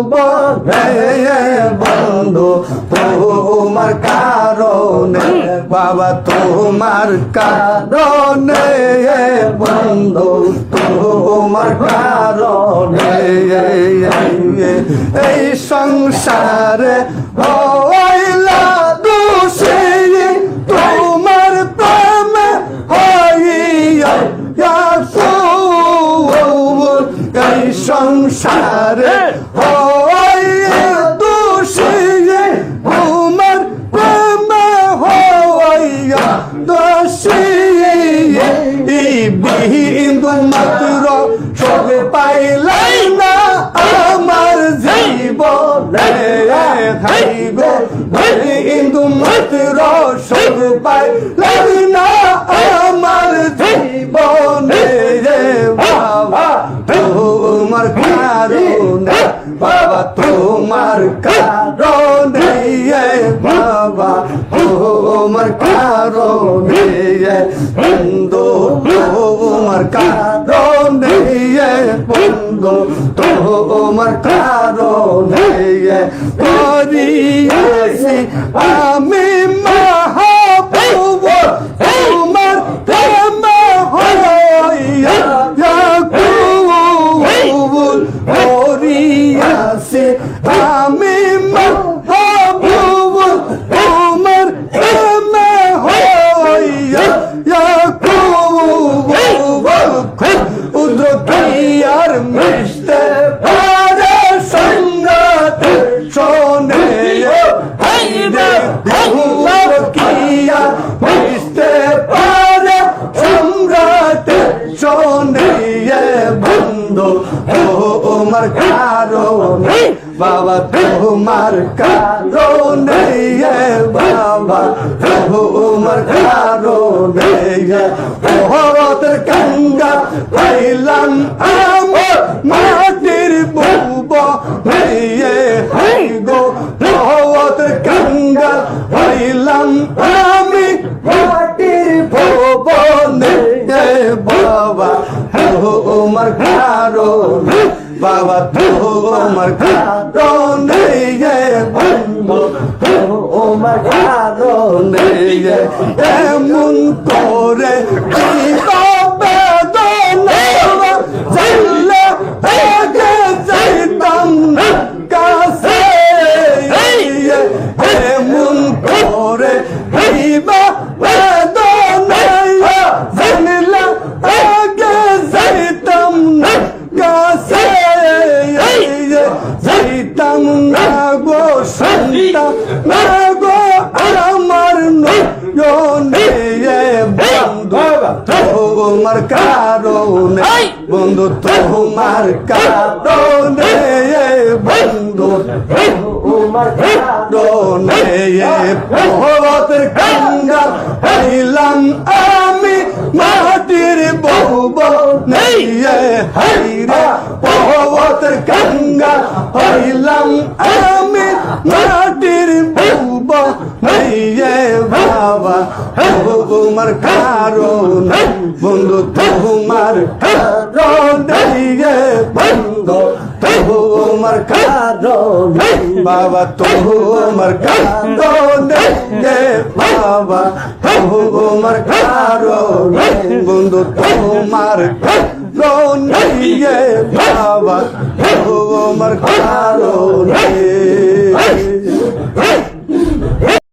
ভুবনে বন্ধু তোমার কারণে বাবা তোমার কারণে বন্ধু তোমার কারণে এই সংসারে হইলা দোষী তোমার প্রেমে হইয়া এই সংসারে হইয়া দোষী তোমার প্রেমে হইয়া দোষী বিন্দু মাত্র সব পাইলাই না আমার জীবনে গো বিন্দু মাত্র সব পাইলাই না আমার জীবনে বাবা তোমার কারণে বাবা তোমার কারণে বাবা তোমার কারণে বন্ধু তোমার কারণে বন্ধু তোমার কারণে করিয়াছি আমি মাহবুব তোমার প্রেম হইয়া করিয়াছি আমি মাহবুব তোমার প্রেম হইয়া উদ্র আর মিশতে পারে সঙ্গত শোনে কিয়া মিশতে পারে সম্রাট শোনে বন্ধু তোমার কারণে বাবা তোমার কারণে বাবা তোমার কারণে ভরতের গঙ্গা পাইলাম আমার মাটির বুব হাই গো ভরতের গঙ্গা পাইলাম আমি মাটির ভুবনে বাবা তোমার কারণে বাবা তোমার কারণে বন্ধু তোমার কারণে এমন করে জানলে আগে যাইতাম না কাছে এমন করে জানলে আগে যাইতাম না কাছে যাইতাম না গো শুনতাম না গো আমার নয়নে বন্ধু তোমার কারণে বন্ধু তোমার কারণে বন্ধু তোমার কারণে ভরতের গঙ্গা পাইলাম আমি মাটির ভুবনে হাইরে ভরতের গঙ্গা পাইলাম আমি মাটির ভুবনে বাবা তোমার কারণে বন্ধু তোমার কারণে বন্ধু তোমার কারণে বাবা তোমার কারণে বাবা তোমার কারণে বন্ধু তোমার কারণে বাবা তোমার কারণে